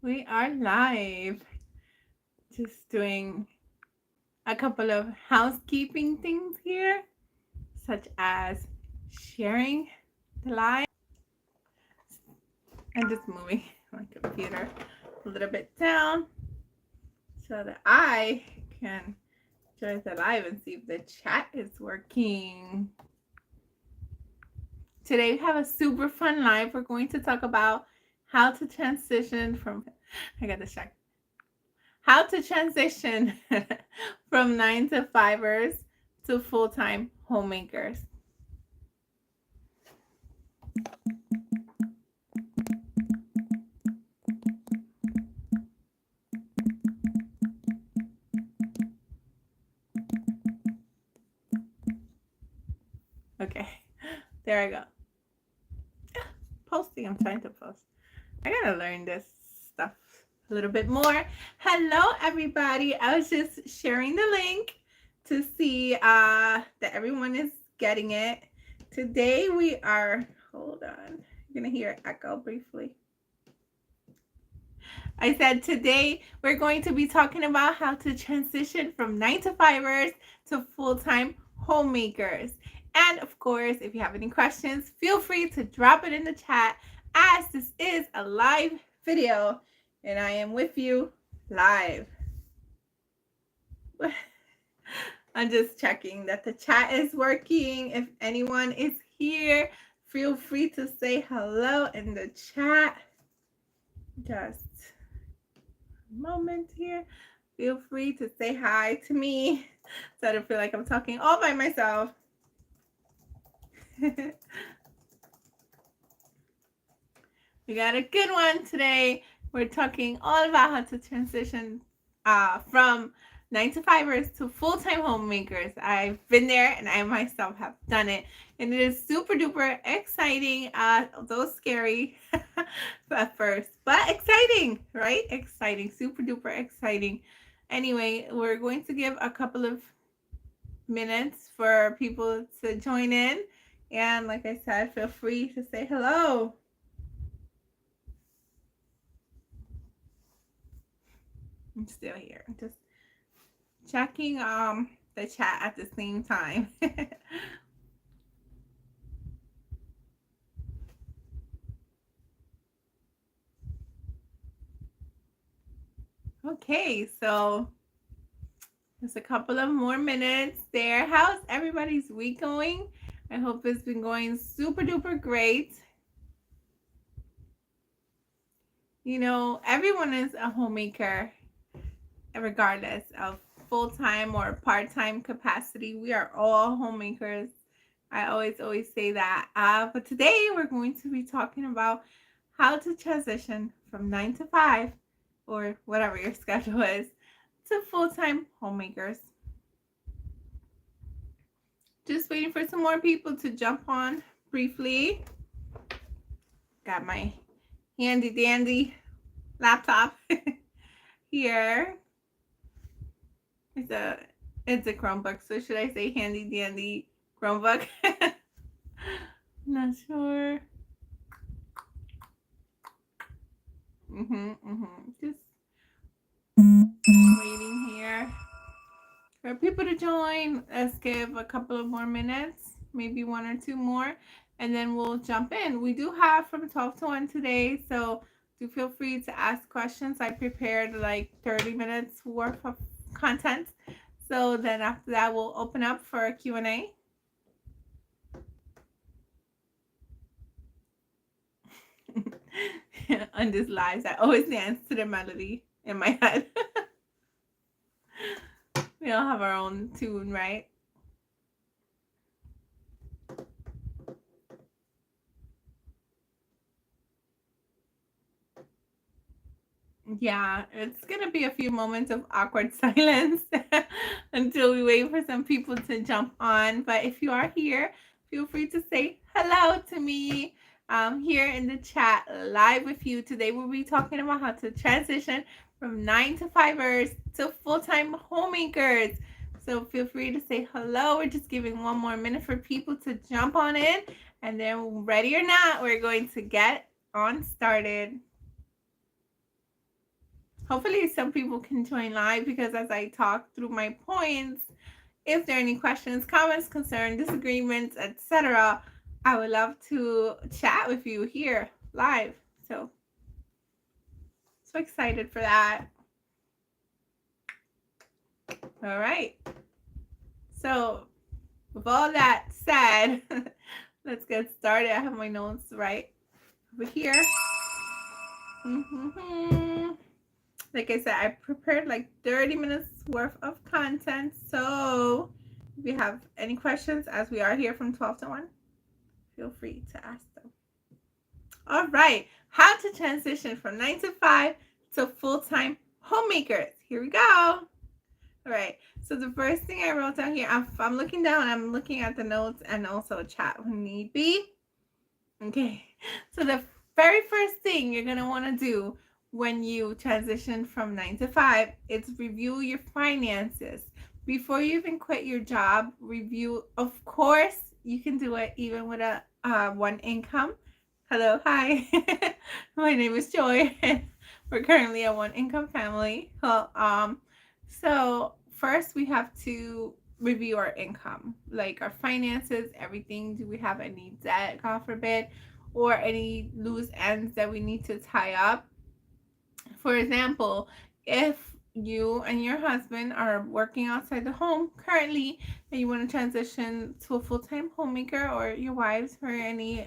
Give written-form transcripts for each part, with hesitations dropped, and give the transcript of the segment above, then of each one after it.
We are live. Just doing a couple of housekeeping things here, such as sharing the live and just moving my computer a little bit down so that I can join the live and see if the chat is working. Today we have a super fun live. We're going to talk about how to transition from I got distracted. How to transition from 9 to 5ers to full-time homemakers. Okay, there I go. Posting, I'm trying to post. I gotta learn this stuff a little bit more. Hello, everybody. I was just sharing the link to see that everyone is getting it. Today we are, hold on, you're gonna hear it echo briefly. I said today we're going to be talking about how to transition from 9 to 5ers to full-time homemakers. And of course, if you have any questions, feel free to drop it in the chat, as this is a live video and I am with you live. I'm just checking that the chat is working. If anyone is here, feel free to say hello in the chat. Just a moment here. Feel free to say hi to me so I don't feel like I'm talking all by myself. We got a good one today. We're talking all about how to transition from 9 to 5ers to full-time homemakers. I've been there and I myself have done it. And it is super duper exciting, although scary at first, but exciting, right? Exciting, super duper exciting. Anyway, we're going to give a couple of minutes for people to join in. And like I said, feel free to say hello. I'm still here. Just checking the chat at the same time. Okay, so just a couple of more minutes there. How's everybody's week going? I hope it's been going super duper great. You know, everyone is a homemaker, regardless of full-time or part-time capacity. We are all homemakers. I always say that. But today we're going to be talking about how to transition from 9 to 5 or whatever your schedule is to full-time homemakers. Just waiting for some more people to jump on briefly. Got my handy dandy laptop here. It's a Chromebook, so should I say handy dandy Chromebook? Not sure. Just waiting here for people to join. Let's give a couple of more minutes, maybe 1 or 2 more, and then we'll jump in. We do have from 12 to 1 today, so do feel free to ask questions. I prepared like 30 minutes worth of content. So then after that, we'll open up for a Q&A. On this live, I always dance to the melody in my head. We all have our own tune, right? Yeah, it's gonna be a few moments of awkward silence until we wait for some people to jump on. But if you are here, feel free to say hello to me. Here in the chat live with you. Today we'll be talking about how to transition from 9 to 5ers to full-time homemakers. So feel free to say hello. We're just giving 1 more minute for people to jump on in, and then, ready or not, we're going to get on started. Hopefully some people can join live, because as I talk through my points, if there are any questions, comments, concerns, disagreements, etc., I would love to chat with you here live. So excited for that. All right. So with all that said, let's get started. I have my notes right over here. Like I said, I prepared like 30 minutes worth of content. So if you have any questions, as we are here from 12 to 1, feel free to ask them. All right. How to transition from 9 to 5 to full-time homemakers. Here we go. All right. So the first thing I wrote down here, I'm looking down, I'm looking at the notes and also chat when need be. Okay. So the very first thing you're going to want to do when you transition from 9 to 5 is review your finances. Before you even quit your job, review. Of course, you can do it even with a one income. Hello, hi. My name is Joy. We're currently a one income family. So first we have to review our income, like our finances, everything. Do we have any debt, God forbid, or any loose ends that we need to tie up? For example, if you and your husband are working outside the home currently and you want to transition to a full-time homemaker, or your wives, or any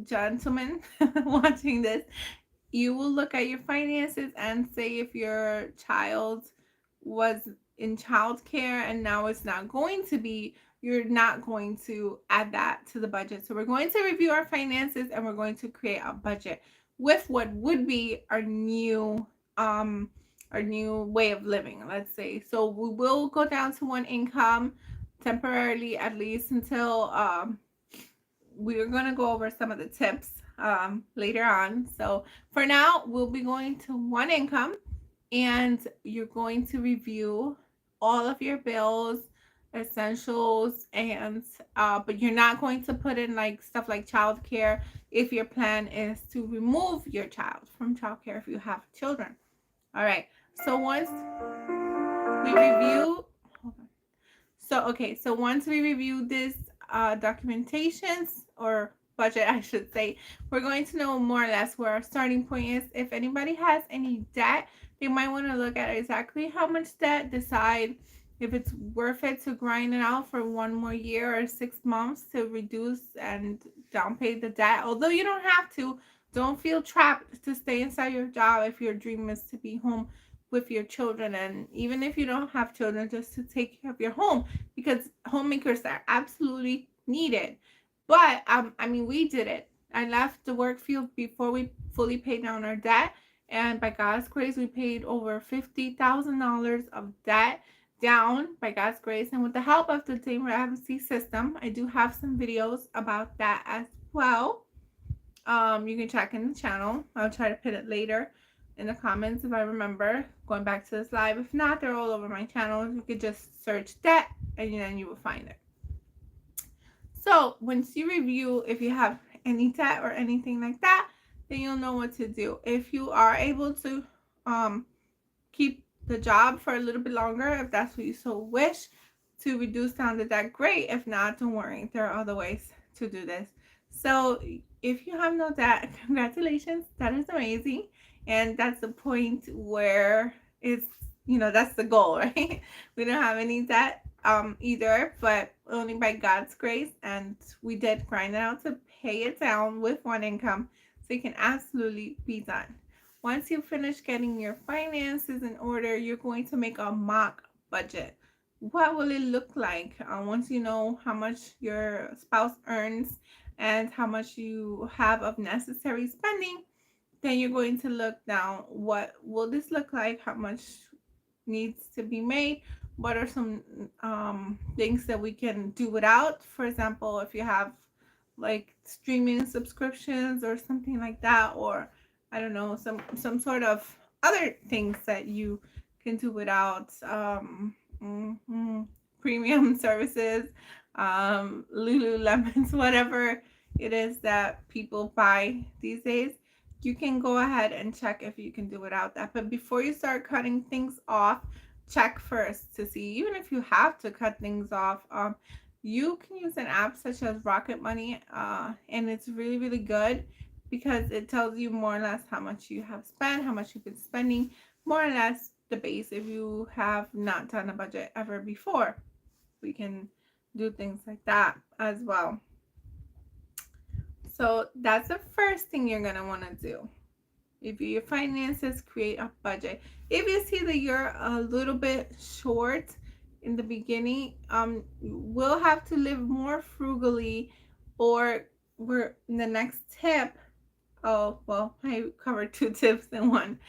gentlemen watching this, you will look at your finances and say if your child was in childcare and now it's not going to be, you're not going to add that to the budget. So we're going to review our finances and we're going to create a budget with what would be our new way of living, let's say. So we will go down to one income temporarily, at least until we're going to go over some of the tips later on. So for now, we'll be going to one income, and you're going to review all of your bills, essentials, and but you're not going to put in like stuff like childcare if your plan is to remove your child from childcare if you have children. All right. So once we review, so once we review this documentations or budget, I should say, we're going to know more or less where our starting point is. If anybody has any debt, they might want to look at exactly how much debt, decide if it's worth it to grind it out for one more year or 6 months to reduce and down pay the debt. Although you don't have to, don't feel trapped to stay inside your job if your dream is to be home with your children, and even if you don't have children, just to take care of your home, because homemakers are absolutely needed. But I mean, we did it. I left the work field before we fully paid down our debt, and by God's grace we paid over $50,000 of debt down by God's grace, and with the help of the Dame Ramsey system. I do have some videos about that as well. You can check in the channel. I'll try to put it later in the comments if I remember going back to this live. If not, they're all over my channel. You could just search debt and then you will find it. So once you review if you have any debt or anything like that, then you'll know what to do. If you are able to keep the job for a little bit longer, if that's what you so wish, to reduce down the debt, great. If not, don't worry, there are other ways to do this. So if you have no debt, congratulations, that is amazing. And that's the point where it's, that's the goal, right? We don't have any debt either, but only by God's grace, and we did grind it out to pay it down with one income, so it can absolutely be done. Once you finish getting your finances in order, you're going to make a mock budget. What will it look like once you know how much your spouse earns and how much you have of necessary spending? Then you're going to look down, what will this look like? How much needs to be made? What are some things that we can do without? For example, if you have like streaming subscriptions or something like that, or I don't know, some sort of other things that you can do without, premium services, Lululemons, whatever it is that people buy these days. you can go ahead and check if you can do without that. But before you start cutting things off, check first to see, even if you have to cut things off, you can use an app such as Rocket Money, and it's really, really good because it tells you more or less how much you have spent, how much you've been spending, more or less the base if you have not done a budget ever before. We can do things like that as well. So that's the first thing you're going to want to do. Review your finances, create a budget. If you see that you're a little bit short in the beginning, we'll have to live more frugally, or we're in the next tip. Oh, well, I covered two tips in one.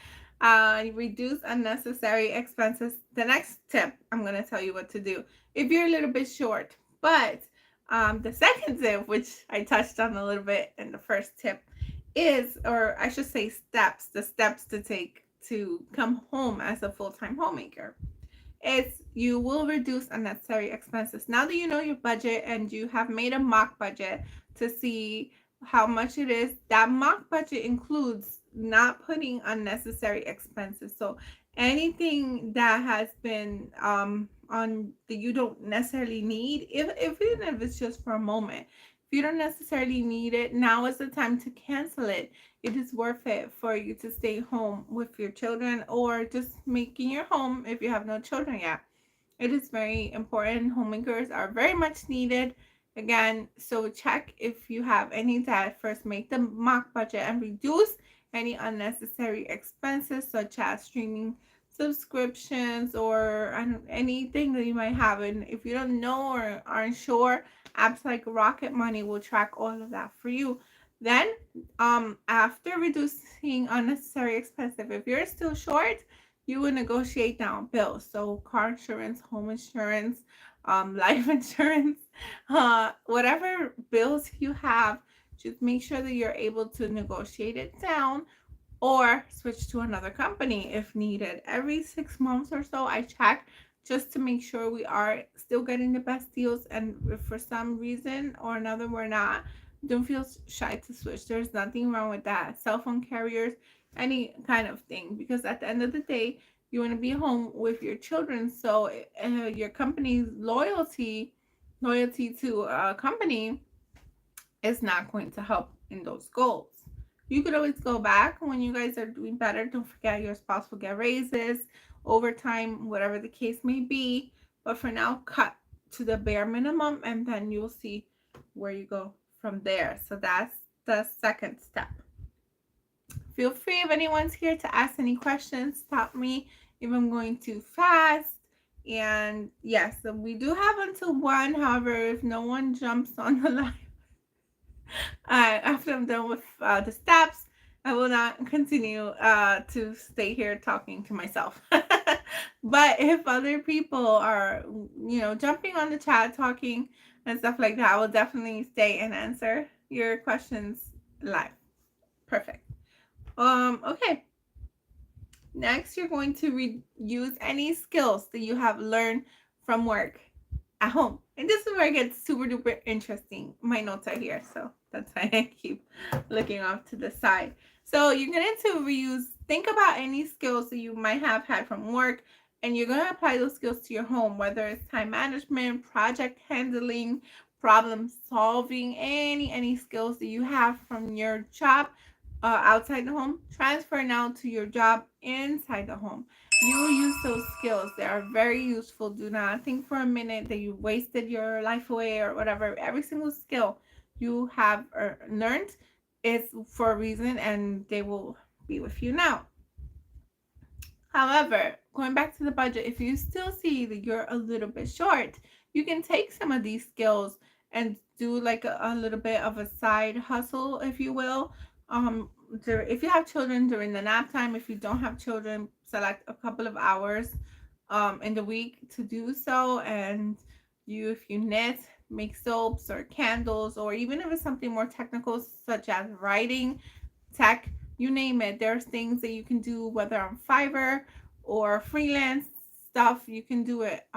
Reduce unnecessary expenses. The next tip, I'm going to tell you what to do if you're a little bit short. But the second tip, which I touched on a little bit in the first tip, is, or I should say steps, the steps to take to come home as a full-time homemaker. Is you will reduce unnecessary expenses. Now that you know your budget and you have made a mock budget to see how much it is, that mock budget includes not putting unnecessary expenses. So anything that has been on that you don't necessarily need, if even if it's just for a moment, if you don't necessarily need it, now is the time to cancel it. It is worth it for you to stay home with your children, or just making your home if you have no children yet. It is very important. Homemakers are very much needed. Again, so check if you have any debt. First, make the mock budget and reduce any unnecessary expenses, such as streaming subscriptions or anything that you might have. And if you don't know or aren't sure, apps like Rocket Money will track all of that for you. Then, after reducing unnecessary expenses, if you're still short, you would negotiate down bills. So car insurance, home insurance, life insurance, whatever bills you have, just make sure that you're able to negotiate it down or switch to another company if needed. Every 6 months or so, I check just to make sure we are still getting the best deals. And if for some reason or another we're not, don't feel shy to switch. There's nothing wrong with that. Cell phone carriers, any kind of thing, because at the end of the day, you want to be home with your children. So your company's loyalty to a company is not going to help in those goals. You could always go back when you guys are doing better. Don't forget your spouse will get raises, overtime, whatever the case may be. But for now, cut to the bare minimum, and then you'll see where you go from there. So that's the second step. Feel free, if anyone's here, to ask any questions. Stop me if I'm going too fast. And yes, so we do have until 1. However, if no one jumps on the line after I'm done with the steps, I will not continue to stay here talking to myself. But if other people are, jumping on the chat, talking and stuff like that, I will definitely stay and answer your questions live. Perfect. Okay. Next, you're going to use any skills that you have learned from work at home. And this is where it gets super duper interesting. My notes are here, so that's why I keep looking off to the side. So you're going to reuse, think about any skills that you might have had from work, and you're going to apply those skills to your home, whether it's time management, project handling, problem solving, any skills that you have from your job outside the home, transfer now to your job inside the home. You will use those skills. They are very useful. Do not think for a minute that you wasted your life away or whatever. Every single skill you have learned is for a reason, and they will be with you now. However, going back to the budget, if you still see that you're a little bit short, you can take some of these skills and do like a little bit of a side hustle, if you will. If you have children, during the nap time. If you don't have children, select a couple of hours in the week to do so. And if you knit, make soaps or candles, or even if it's something more technical such as writing, tech, you name it, there's things that you can do, whether on Fiverr or freelance stuff. You can do it.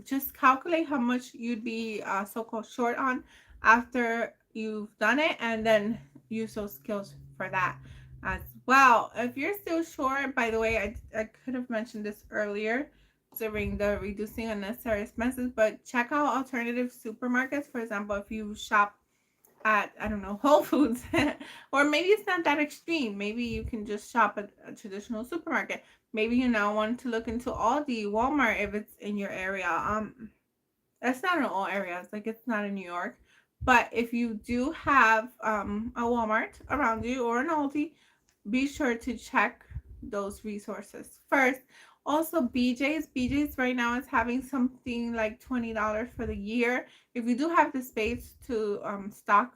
Just calculate how much you'd be so-called short on after you've done it, and then use those skills for that. as well. If you're still short, by the way, I could have mentioned this earlier during the reducing unnecessary expenses, but check out alternative supermarkets. For example, if you shop at, I don't know, Whole Foods, or maybe it's not that extreme. Maybe you can just shop at a traditional supermarket. Maybe you now want to look into Aldi, Walmart if it's in your area. It's not in all areas, like it's not in New York. But if you do have a Walmart around you or an Aldi, be sure to check those resources first. Also, BJ's right now is having something like $20 for the year. If you do have the space to stock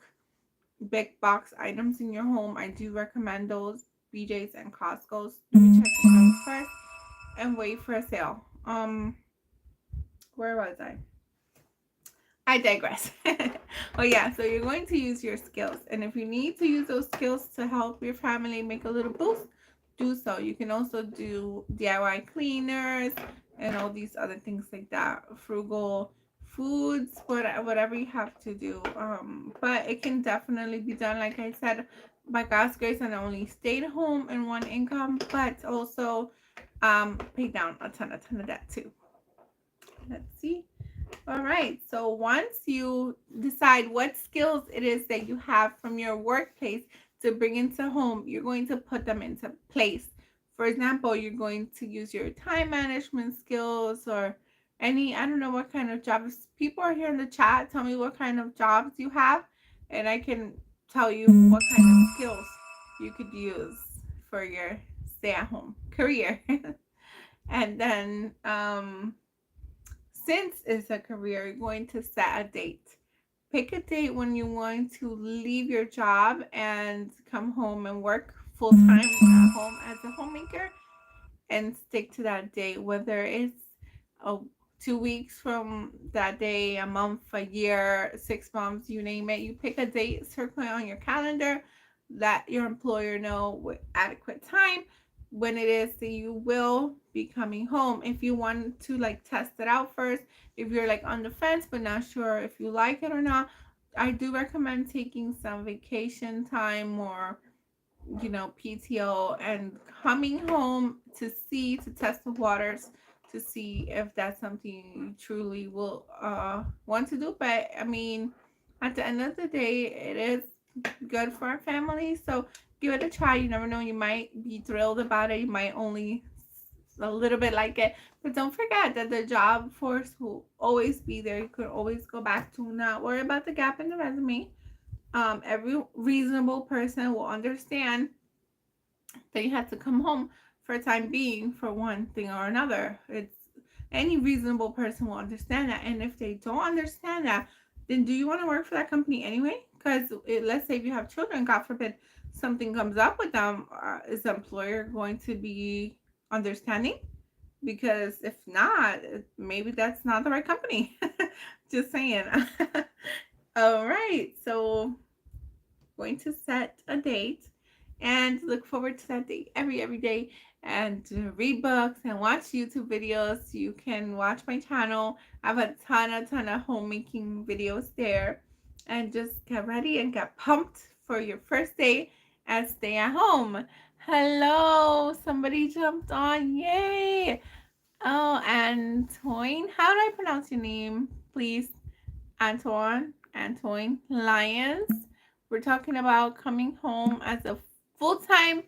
big box items in your home, I do recommend those. BJ's and Costco's. Do be checking those first and wait for a sale. Where was I? I digress. Oh yeah, so you're going to use your skills, and if you need to use those skills to help your family make a little boost, do so. You can also do DIY cleaners and all these other things like that. Frugal foods, whatever you have to do. But it can definitely be done, like I said, by God's grace, and not only stay at home and one income, but also pay down a ton of debt too. Let's see. All right. So once you decide what skills it is that you have from your workplace to bring into home, you're going to put them into place. For example, you're going to use your time management skills or any, I don't know what kind of jobs. People are here in the chat. Tell me what kind of jobs you have, and I can tell you what kind of skills you could use for your stay at home career. And then since it's a career, you're going to set a date. Pick a date when you want to leave your job and come home and work full time at home as a homemaker, and stick to that date, whether it's a 2 weeks from that day, a month, a year, 6 months, you name it. You pick a date, circle it on your calendar, let your employer know with adequate time when it is that you will be coming home. If you want to like test it out first, if you're like on the fence but not sure if you like it or not, I do recommend taking some vacation time or PTO and coming home to test the waters to see if that's something you truly will want to do. But I mean, at the end of the day, it is good for our family. So give it a try. You never know. You might be thrilled about it. You might only a little bit like it. But don't forget that the job force will always be there. You could always go back to. Not worry about the gap in the resume. Every reasonable person will understand that you had to come home for a time being for one thing or another. It's any reasonable person will understand that. And if they don't understand that, then do you want to work for that company anyway? Because let's say if you have children, God forbid, something comes up with them, is the employer going to be understanding? Because if not, maybe that's not the right company. Just saying. All right. So going to set a date and look forward to that date every day, and read books and watch YouTube videos. You can watch my channel. I have a ton of homemaking videos there, and just get ready and get pumped for your first day and stay at home. Hello, somebody jumped on. Yay. Oh, Antoine, how do I pronounce your name, please? Antoine Lyons. We're talking about coming home as a full-time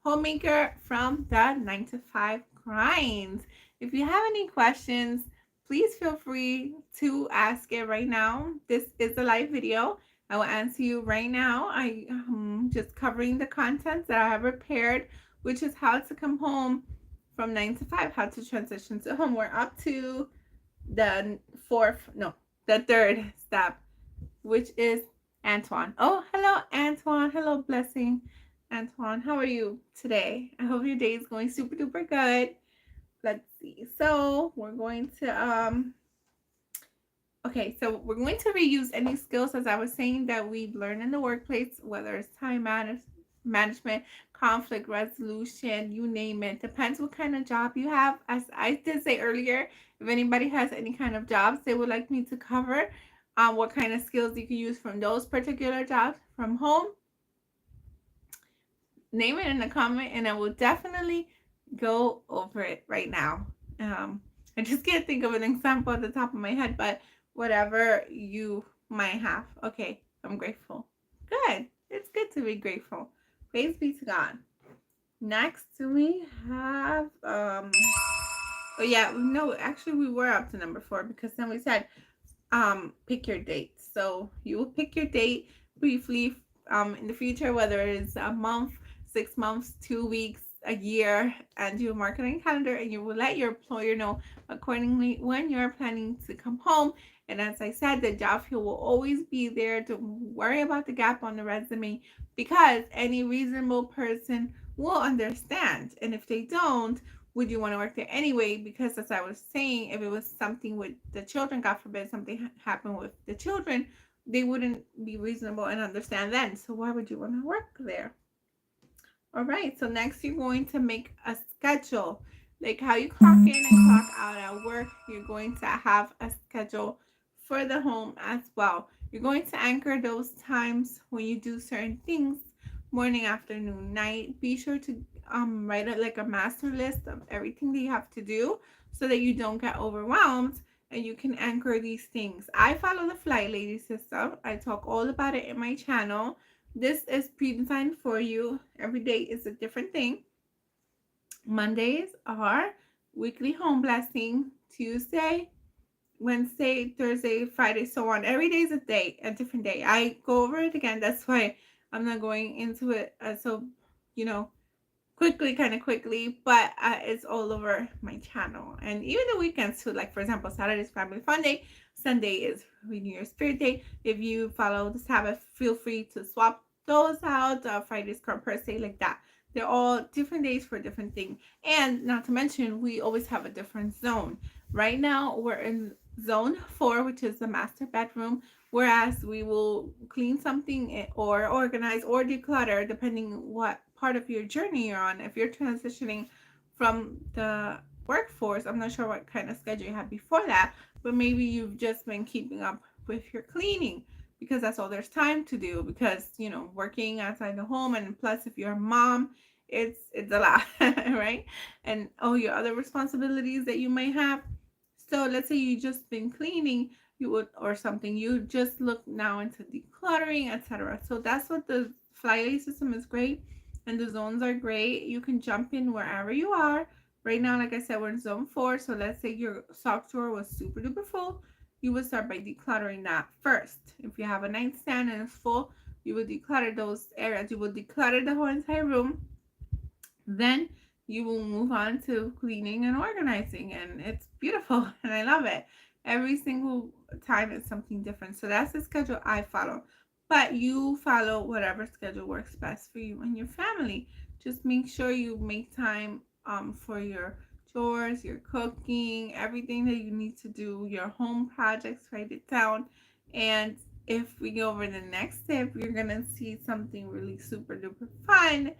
homemaker from the 9 to 5 grind. If you have any questions, please feel free to ask it right now. This is a live video. I will answer you right now. I am just covering the content that I have prepared, which is how to come home from 9 to 5, how to transition to home. We're up to the third step, which is Antoine. Oh, hello, Antoine. Hello, Blessing. Antoine, how are you today? I hope your day is going super duper good. Let's see. So we're going to so we're going to reuse any skills, as I was saying, that we learn in the workplace, whether it's time management, conflict resolution, you name it. Depends what kind of job you have. As I did say earlier, if anybody has any kind of jobs they would like me to cover, what kind of skills you can use from those particular jobs from home, name it in a comment and I will definitely go over it right now. Um, I just can't think of an example at the top of my head, but whatever you might have. Okay, I'm grateful. Good. It's good to be grateful. Praise be to God. Next we have oh yeah, no, actually we were up to number 4 because then we said pick your date. So you will pick your date briefly in the future, whether it's a month, 6 months, 2 weeks, a year, and you mark it on your calendar and you will let your employer know accordingly when you're planning to come home. And as I said, the job field will always be there. Don't worry about the gap on the resume because any reasonable person will understand. And if they don't, would you want to work there anyway? Because as I was saying, if it was something with the children, God forbid something happened with the children, they wouldn't be reasonable and understand then. So why would you want to work there? All right. So next you're going to make a schedule. Like how you clock in and clock out at work, you're going to have a schedule for the home as well. You're going to anchor those times when you do certain things, morning, afternoon, night. Be sure to write it like a master list of everything that you have to do so that you don't get overwhelmed and you can anchor these things. I follow the Flight Lady system. I talk all about it in my channel. This is pre-designed for you. Every day is a different thing. Mondays are weekly home blessing. Tuesday, Wednesday, Thursday, Friday, so on. Every day is a day, a different day. I go over it again. That's why I'm not going into it so, you know, kind of quickly, but it's all over my channel. And even the weekends too, like for example, Saturday is Family Fun Day, Sunday is Renew Your Spirit Day. If you follow the Sabbath, feel free to swap those out. Friday's Current Per Se, like that. They're all different days for different things. And not to mention, we always have a different zone. Right now, we're in zone 4, which is the master bedroom, whereas we will clean something or organize or declutter depending what part of your journey you're on. If you're transitioning from the workforce, I'm not sure what kind of schedule you had before that, but maybe you've just been keeping up with your cleaning because that's all there's time to do, because working outside the home, and plus if you're a mom, it's a lot. Right? And all your other responsibilities that you might have. So let's say you just been cleaning, you would, or something, you just look now into decluttering, etc. So that's what the Flyaway system is great, and the zones are great. You can jump in wherever you are. Right now, like I said, we're in zone 4. So let's say your sock drawer was super duper full. You would start by decluttering that first. If you have a nightstand and it's full, you would declutter those areas. You would declutter the whole entire room. Then you will move on to cleaning and organizing, and it's beautiful and I love it. Every single time it's something different. So that's the schedule I follow. But you follow whatever schedule works best for you and your family. Just make sure you make time for your chores, your cooking, everything that you need to do, your home projects, write it down. And if we go over the next tip, you're gonna see something really super duper fun.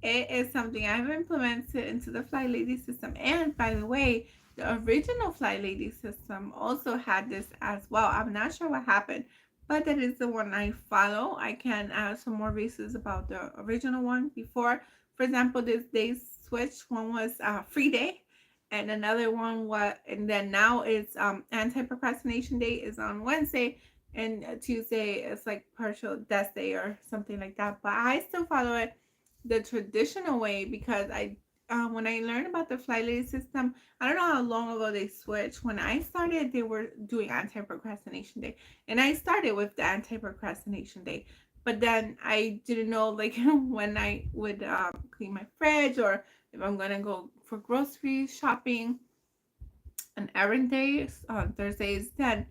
It is something I've implemented into the Fly Lady system. And by the way, the original Fly Lady system also had this as well. I'm not sure what happened, but that is the one I follow. I can add some more reasons about the original one before. For example, this day switch. One was free day, and another one was, and then now it's anti-procrastination day is on Wednesday, and Tuesday is like partial desk day or something like that. But I still follow it the traditional way because when I learned about the Fly Lady system, I don't know how long ago they switched. When I started, they were doing anti-procrastination day, and I started with the anti-procrastination day. But then I didn't know like when I would clean my fridge, or if I'm gonna go for grocery shopping and errand days on Thursdays. Then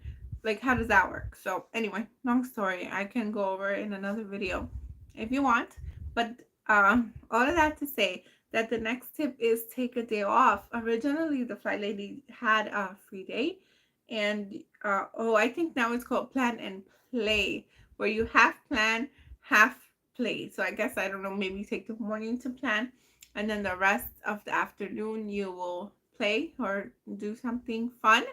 like how does that work? So anyway, long story. I can go over it in another video if you want. But all of that to say that the next tip is take a day off. Originally, the Fly Lady had a free day, and I think now it's called Plan and Play, where you half plan, half play. So I guess I don't know, maybe take the morning to plan, and then the rest of the afternoon you will play or do something fun.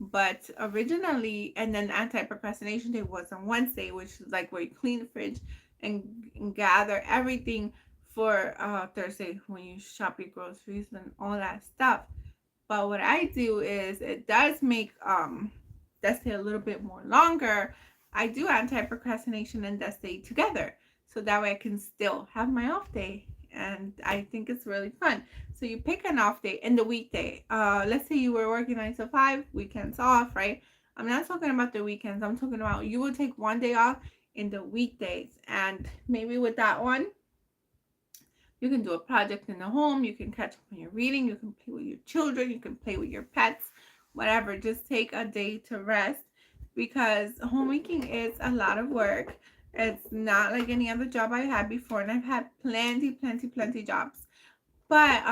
But originally, and then anti-procrastination day was on Wednesday, which is like where you clean the fridge and gather everything for Thursday when you shop your groceries and all that stuff. But what I do is it does make that day a little bit more longer. I do anti-procrastination and that day together. So that way I can still have my off day. And I think it's really fun. So you pick an off day in the weekday. Let's say you were working 9 to 5, weekends off, right? I'm not talking about the weekends. I'm talking about you will take one day off in the weekdays. And maybe with that one, you can do a project in the home. You can catch up on your reading. You can play with your children. You can play with your pets, whatever. Just take a day to rest because homemaking is a lot of work. It's not like any other job I had before, and I've had plenty jobs. But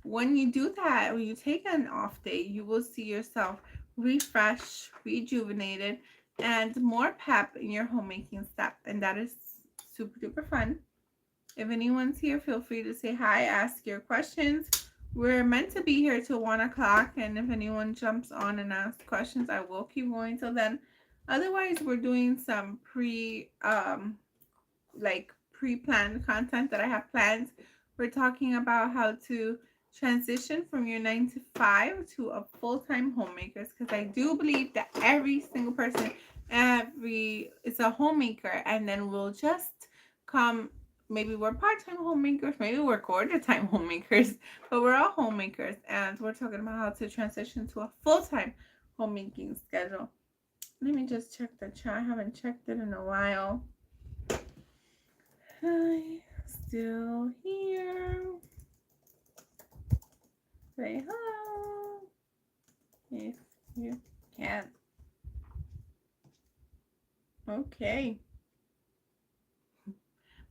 when you do that, when you take an off day, you will see yourself refreshed, rejuvenated, and more pep in your homemaking step, and that is super duper fun. If anyone's here, feel free to say hi, ask your questions. We're meant to be here till 1 o'clock, and if anyone jumps on and asks questions, I will keep going till then. Otherwise, we're doing some pre-planned content that I have planned. We're talking about how to transition from your 9 to 5 to a full-time homemakers, because I do believe that every single person is a homemaker, and then we'll just come. Maybe we're part-time homemakers, maybe we're quarter-time homemakers, but we're all homemakers, and we're talking about how to transition to a full-time homemaking schedule. Let me just check the chat. I haven't checked it in a while. Hi, still here. Say hello if you can. Okay.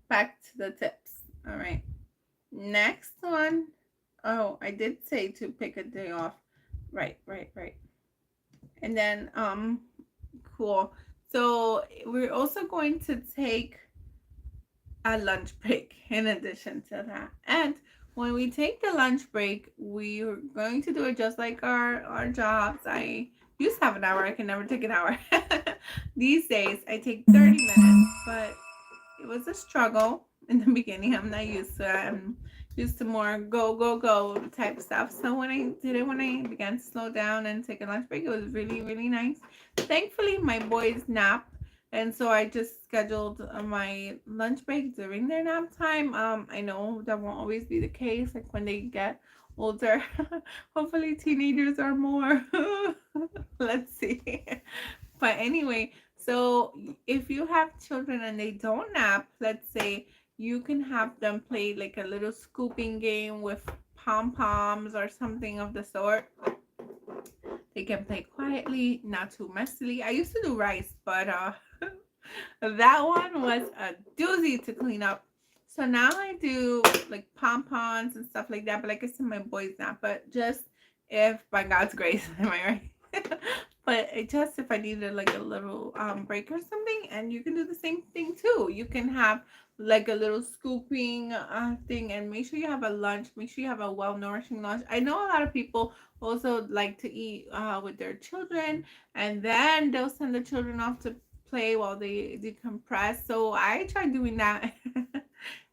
Back to the tips. All right. Next one. Oh, I did say to pick a day off. Right. And then, cool. So we're also going to take a lunch break in addition to that. And when we take the lunch break, we're going to do it just like our jobs. I used to have an hour. I can never take an hour. These days, I take 30 minutes, but it was a struggle in the beginning. I'm not used to it. I'm used to more go type stuff. So when I began to slow down and take a lunch break, it was really nice. Thankfully, my boys nap, and so I just scheduled my lunch break during their nap time. I know that won't always be the case, like when they get older. Hopefully teenagers are more. Let's see. But anyway, so if you have children and they don't nap, let's say you can have them play like a little scooping game with pom-poms or something of the sort. They can play quietly, not too messily. I used to do rice, but that one was a doozy to clean up. So now I do like pom-poms and stuff like that. But like I said, my boys nap. But just if by God's grace, am I right? But it just if I needed like a little break or something, and you can do the same thing too. You can have like a little scooping thing, and make sure you have a lunch. Make sure you have a well-nourishing lunch. I know a lot of people also like to eat with their children, and then they'll send the children off to play while they decompress. So I try doing that.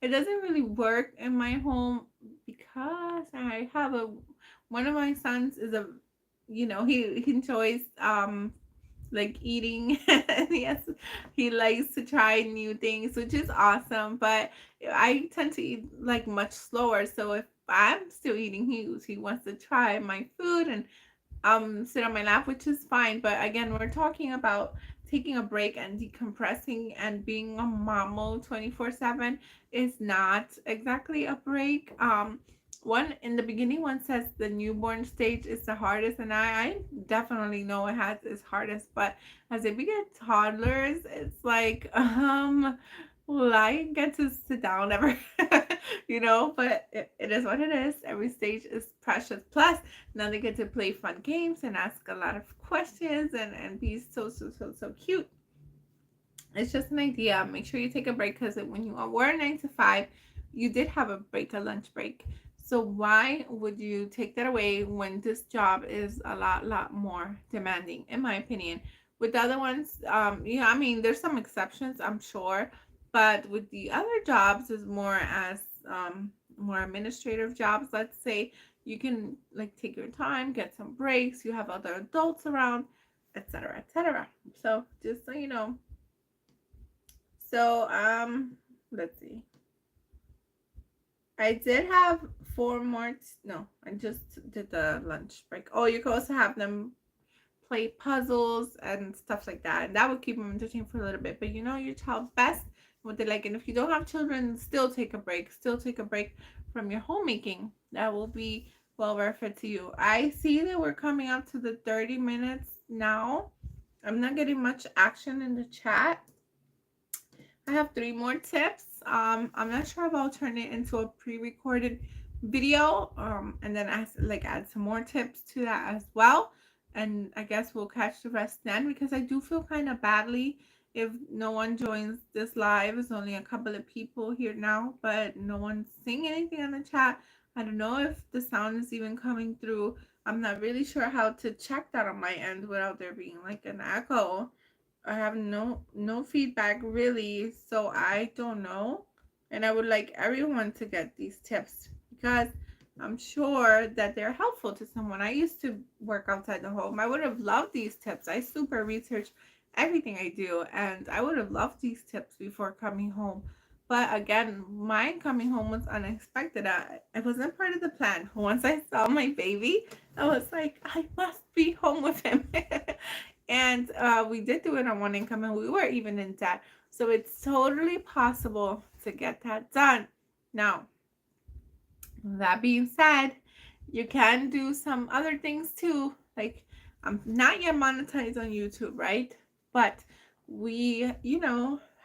It doesn't really work in my home because I have a one of my sons is a he enjoys like eating. Yes, he likes to try new things, which is awesome, but I tend to eat like much slower. So if I'm still eating, he wants to try my food and sit on my lap, which is fine. But again, we're talking about taking a break and decompressing, and being a mom 24/7 is not exactly a break. One in the beginning, one says the newborn stage is the hardest, and I definitely know it has its hardest. But as they become toddlers, it's like will I get to sit down ever? But it is what it is. Every stage is precious. Plus, now they get to play fun games and ask a lot of questions and be so cute. It's just an idea. Make sure you take a break, because when you were 9 to 5, you did have a break, a lunch break. So why would you take that away when this job is a lot more demanding, in my opinion? With the other ones, I mean, there's some exceptions, I'm sure, but with the other jobs is more as more administrative jobs, let's say, you can like take your time, get some breaks, you have other adults around, etc., etc. So just so you know. So let's see. I did have four more. No, I just did the lunch break. Oh, you can also have them play puzzles and stuff like that, and that would keep them entertained for a little bit. But you know your child best what they like, and if you don't have children, still take a break. Still take a break from your homemaking. That will be well worth it to you. I see that we're coming up to the 30 minutes now. I'm not getting much action in the chat. I have three more tips. I'm not sure if I'll turn it into a pre-recorded video. And then add some more tips to that as well. And I guess we'll catch the rest then, because I do feel kind of badly if no one joins this live. It's only a couple of people here now, but no one's saying anything on the chat. I don't know if the sound is even coming through. I'm not really sure how to check that on my end without there being like an echo. I have no feedback really, so I don't know. And I would like everyone to get these tips because I'm sure that they're helpful to someone. I used to work outside the home. I would have loved these tips. I super research everything I do, and I would have loved these tips before coming home. But again, my coming home was unexpected. It wasn't part of the plan. Once I saw my baby, I was like, I must be home with him. And we did do it on one income, and we were even in debt. So it's totally possible to get that done. Now, that being said, you can do some other things too. Like, I'm not yet monetized on YouTube, right? But we,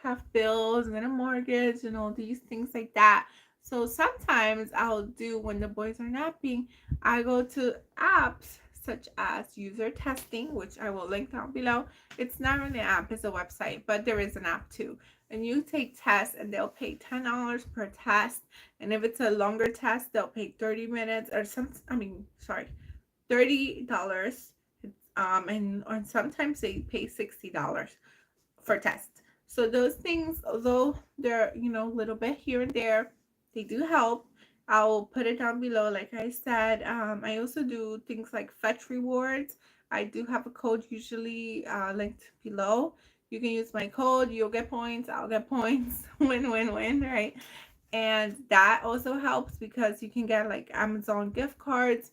have bills and a mortgage and all these things like that. So sometimes I'll do, when the boys are napping, I go to apps such as user testing, which I will link down below. It's not really an app, it's a website, but there is an app too. And you take tests, and they'll pay $10 per test. And if it's a longer test, they'll pay 30 minutes or $30. And sometimes they pay $60 for tests. So those things, although they're, a little bit here and there, they do help. I'll put it down below, like I said. I also do things like fetch rewards. I do have a code usually linked below. You can use my code. You'll get points. I'll get points. Win, win, win, right? And that also helps because you can get like Amazon gift cards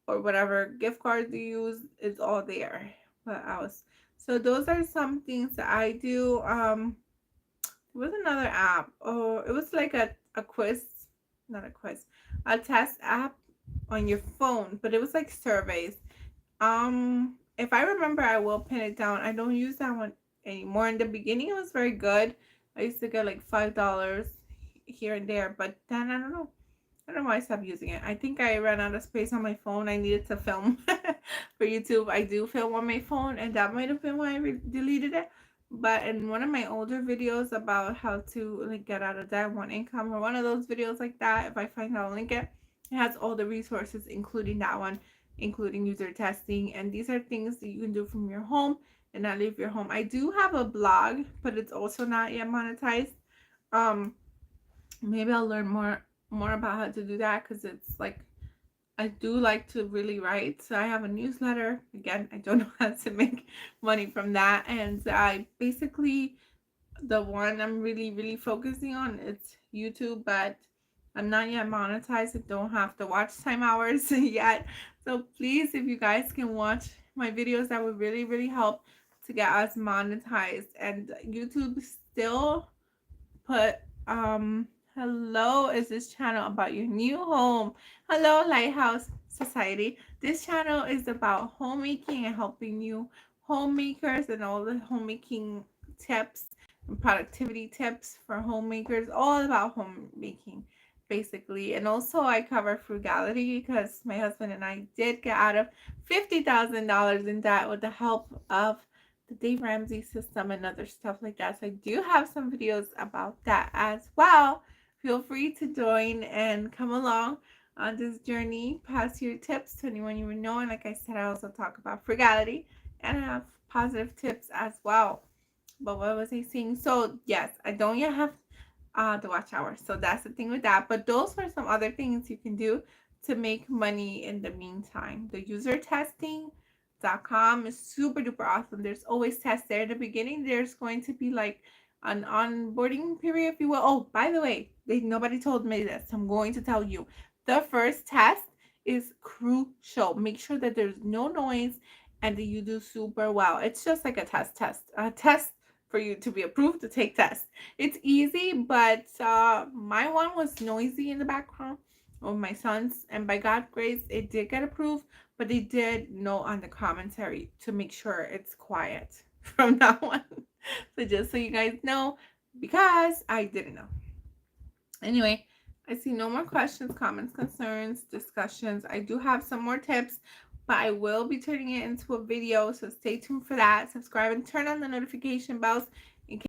or whatever gift cards you use. It's all there. What else? So those are some things that I do. There was another app. Oh, it was like a quiz, not a quiz, a test app on your phone, but it was like surveys. If I remember, I will pin it down. I don't use that one anymore. In the beginning, it was very good. I used to get like $5 here and there, but then I don't know. I don't know why I stopped using it. I think I ran out of space on my phone. I needed to film for YouTube. I do film on my phone, and that might have been why I deleted it. But in one of my older videos about how to like get out of debt, one income, or one of those videos like that, if I find I'll link it. It has all the resources, including that one, including user testing. And these are things that you can do from your home and not leave your home. I do have a blog, but it's also not yet monetized. Maybe I'll learn more about how to do that, because it's like I do like to really write. So I have a newsletter. Again, I don't know how to make money from that. And I basically, the one I'm really focusing on, it's YouTube, but I'm not yet monetized. I don't have the watch time hours yet. So please, if you guys can watch my videos, that would really help to get us monetized. And YouTube still put hello, is this channel about your new home? Hello, Lighthouse Society. This channel is about homemaking and helping you homemakers and all the homemaking tips and productivity tips for homemakers, all about homemaking basically. And also I cover frugality, because my husband and I did get out of $50,000 in debt with the help of the Dave Ramsey system and other stuff like that. So I do have some videos about that as well. Feel free to join and come along on this journey. Pass your tips to anyone you know. And like I said, I also talk about frugality and I have positive tips as well. But what was I saying? So yes, I don't yet have the watch hour. So that's the thing with that. But those are some other things you can do to make money in the meantime. The usertesting.com is super duper awesome. There's always tests there. In the beginning, there's going to be like an onboarding period, if you will. Oh, by the way, nobody told me this. I'm going to tell you. The first test is crucial. Make sure that there's no noise and that you do super well. It's just like a test for you to be approved to take tests. It's easy, but my one was noisy in the background of my son's, and by God's grace, it did get approved. But they did note on the commentary to make sure it's quiet from now on. So just so you guys know, because I didn't know. Anyway, I see no more questions, comments, concerns, discussions. I do have some more tips, but I will be turning it into a video, so stay tuned for that. Subscribe and turn on the notification bells